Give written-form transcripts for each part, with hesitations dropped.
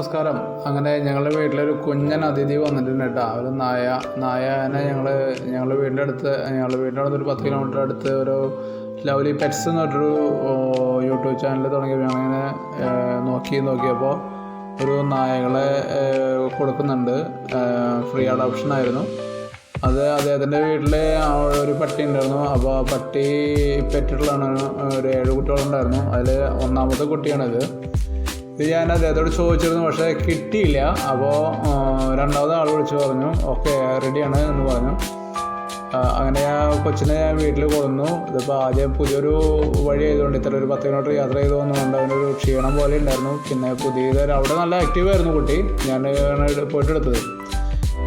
നമസ്കാരം. അങ്ങനെ ഞങ്ങളുടെ വീട്ടിലൊരു കുഞ്ഞൻ അതിഥി വന്നിട്ടുണ്ട് കേട്ടോ. ഒരു നായനെ ഞങ്ങളുടെ വീടിൻ്റെ അടുത്ത് ഒരു 10 കിലോമീറ്റർ അടുത്ത് ഒരു ലവ്ലി പെറ്റ്സ് എന്ന് പറഞ്ഞൊരു യൂട്യൂബ് ചാനൽ തുടങ്ങിയപ്പോൾ അങ്ങനെ നോക്കിയപ്പോൾ ഒരു നായകളെ കൊടുക്കുന്നുണ്ട്. ഫ്രീ അഡോപ്ഷൻ ആയിരുന്നു. അത് അദ്ദേഹത്തിൻ്റെ വീട്ടിൽ ഒരു പട്ടി ഉണ്ടായിരുന്നു. അപ്പോൾ ആ പട്ടി പെറ്റിട്ടുള്ളതാണ്. ഒരു 7 കുട്ടികളുണ്ടായിരുന്നു. അതിൽ 1ാമത്തെ കുട്ടിയാണിത്. ഇത് ഞാൻ അദ്ദേഹത്തോട് ചോദിച്ചിരുന്നു, പക്ഷേ കിട്ടിയില്ല. അപ്പോൾ 2ാമത് ആൾ വിളിച്ച് പറഞ്ഞു ഓക്കെ റെഡിയാണ് എന്ന് പറഞ്ഞു. അങ്ങനെ ആ കൊച്ചിനെ ഞാൻ വീട്ടിൽ കൊണ്ടുവന്നു. ഇതിപ്പോൾ ആദ്യം പുതിയൊരു വഴി ആയതുകൊണ്ട് ഇത്ര ഒരു 10 കിലോമീറ്റർ യാത്ര ചെയ്ത് വന്നുകൊണ്ട് അവനൊരു ക്ഷീണം പോലെ ഉണ്ടായിരുന്നു. പിന്നെ അവിടെ നല്ല ആക്റ്റീവായിരുന്നു കുട്ടി. ഞാൻ പോയിട്ടെടുത്തത്.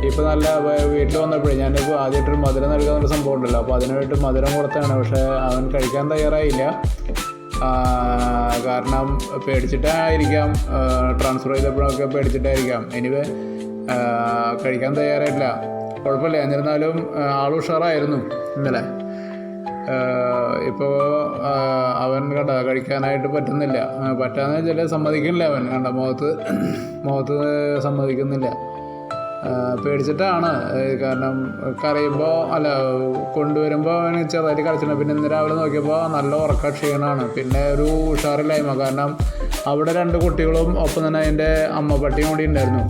ഇപ്പോൾ നല്ല വീട്ടിൽ വന്നപ്പോഴേ ഞാനിപ്പോൾ ആദ്യമായിട്ടൊരു മധുരം നൽകാന്നൊരു സംഭവം ഉണ്ടല്ലോ. അപ്പോൾ അതിനായിട്ട് മധുരം കൊടുത്താണ്. പക്ഷേ അവൻ കഴിക്കാൻ തയ്യാറായില്ല. കാരണം പേടിച്ചിട്ടായിരിക്കാം, ട്രാൻസ്ഫർ ചെയ്തപ്പോഴൊക്കെ പേടിച്ചിട്ടായിരിക്കാം. എനിവേ കഴിക്കാൻ തയ്യാറായിട്ടില്ല. കുഴപ്പമില്ല. എന്നിരുന്നാലും ആൾ ഉഷാറായിരുന്നു ഇന്നലെ. ഇപ്പോൾ അവൻ കഴിക്കാനായിട്ട് പറ്റുന്നില്ല. പറ്റാന്ന് വെച്ചാൽ സമ്മതിക്കുന്നില്ല. അവൻ മുഖത്ത് സമ്മതിക്കുന്നില്ല. പേടിച്ചിട്ടാണ്. കാരണം കൊണ്ടുവരുമ്പോൾ അവന് ചെറുതായിട്ട് കരച്ചിട്ടുണ്ട്. പിന്നെ ഇന്ന് രാവിലെ നോക്കിയപ്പോൾ നല്ല ഉറക്ക ക്ഷീണമാണ്. പിന്നെ ഒരു ഉഷാറില്ലായ്മ. കാരണം അവിടെ 2 കുട്ടികളും ഒപ്പം തന്നെ അതിൻ്റെ അമ്മ പട്ടിയും കൂടി ഉണ്ടായിരുന്നു.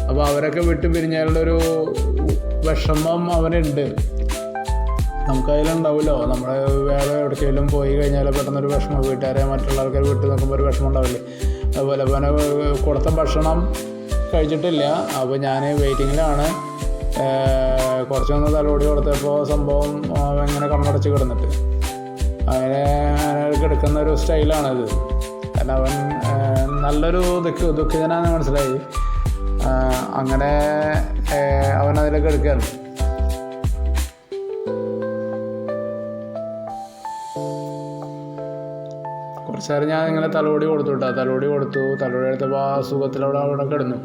അപ്പോൾ അവരൊക്കെ വിട്ടു പിരിഞ്ഞാലുള്ളൊരു വിഷമം അവനുണ്ട്. നമുക്കതിലുണ്ടാവുമല്ലോ. നമ്മൾ വേറെ എവിടേക്കെങ്കിലും പോയി കഴിഞ്ഞാൽ പെട്ടെന്നൊരു വിഷമം, വീട്ടുകാരെ മറ്റുള്ള ആൾക്കാർ വിട്ട് നോക്കുമ്പോൾ ഒരു വിഷമം ഉണ്ടാവില്ലേ. അതുപോലെ അവനെ കൊടുത്ത ഭക്ഷണം കഴിച്ചിട്ടില്ല. അപ്പോൾ ഞാൻ വെയിറ്റിങ്ങിലാണ്. കുറച്ചൊന്ന് തലോടി കൊടുത്തപ്പോൾ സംഭവം ഇങ്ങനെ കണ്ണടച്ച് കിടന്നിട്ട് അങ്ങനെ കിടക്കുന്ന ഒരു സ്റ്റൈലാണിത്. കാരണം അവൻ നല്ലൊരു ദുഃഖിതനാണെന്ന് മനസ്സിലായി. അങ്ങനെ അവൻ അതിലേക്ക് എടുക്കുകയാണ്. കുറച്ച് നേരം ഞാൻ ഇങ്ങനെ തലോടി എടുത്തപ്പോൾ ആ സുഖത്തിലവിടെ കിടന്നു.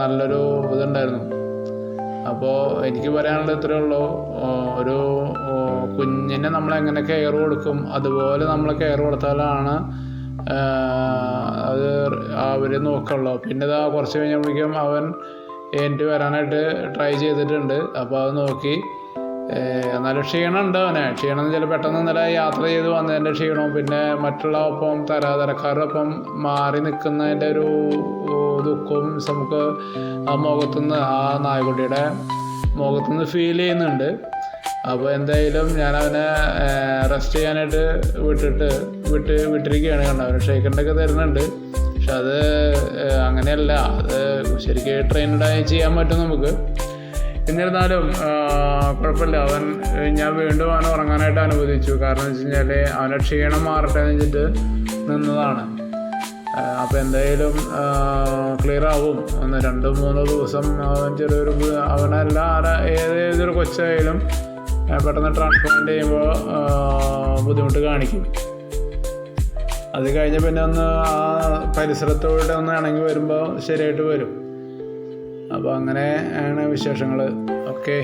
നല്ലൊരു ഇതുണ്ടായിരുന്നു. അപ്പോൾ എനിക്ക് പറയാനുള്ളത് ഇത്രയേ ഉള്ളൂ. ഒരു കുഞ്ഞിനെ നമ്മളെങ്ങനെ കെയർ കൊടുക്കും അതുപോലെ നമ്മൾ കെയർ കൊടുത്താലാണ് അത് അവർ നോക്കുള്ളൂ. പിന്നെ ഇതാ കുറച്ച് കഴിഞ്ഞപ്പോഴേക്കും അവൻ എനിക്ക് വരാനായിട്ട് ട്രൈ ചെയ്തിട്ടുണ്ട്. അപ്പോൾ അത് നോക്കി. നല്ല ക്ഷീണമുണ്ട് അവനെ. ക്ഷീണം എന്ന് വെച്ചാൽ പെട്ടെന്ന് ഇന്നലെ യാത്ര ചെയ്ത് വന്നതിൻ്റെ ക്ഷീണവും പിന്നെ മറ്റുള്ള തരക്കാരൊപ്പം മാറി നിൽക്കുന്നതിൻ്റെ ഒരു ദുഃഖവും നമുക്ക് ആ മുഖത്തുനിന്ന്, ആ നായക്കുട്ടിയുടെ മുഖത്തുനിന്ന് ഫീൽ ചെയ്യുന്നുണ്ട്. അപ്പോൾ എന്തായാലും ഞാൻ അവനെ റെസ്റ്റ് ചെയ്യാനായിട്ട് വിട്ടിരിക്കുകയാണ്. കണ്ടോ, അവന് ഷെയ്ക്കണ്ടൊക്കെ തരുന്നുണ്ട്. പക്ഷെ അത് അങ്ങനെയല്ല. അത് ശരിക്കും ട്രെയിൻഡായി ചെയ്യാൻ പറ്റും നമുക്ക്. എന്നിരുന്നാലും കുഴപ്പമില്ല. ഞാൻ വീണ്ടും അവനെ ഉറങ്ങാനായിട്ട് അനുവദിച്ചു. കാരണം എന്ന് വെച്ച് കഴിഞ്ഞാൽ അവൻ്റെ ക്ഷീണം മാറട്ടെ എന്ന് വെച്ചിട്ട് നിന്നതാണ്. അപ്പോൾ എന്തായാലും ക്ലിയർ ആവും. 2-3 ദിവസം അവൻ അവനല്ല ഏതൊരു കൊച്ചായാലും പെട്ടെന്ന് ട്രാൻസ്പ്ലാന്റ് ചെയ്യുമ്പോൾ ബുദ്ധിമുട്ട് കാണിക്കും. അത് കഴിഞ്ഞ് പിന്നെ ആ പരിസരത്തോടെ ഇണങ്ങി വരുമ്പോൾ ശരിയായിട്ട് വരും. അപ്പോൾ അങ്ങനെ ആണ് വിശേഷങ്ങൾ. ഓക്കെ.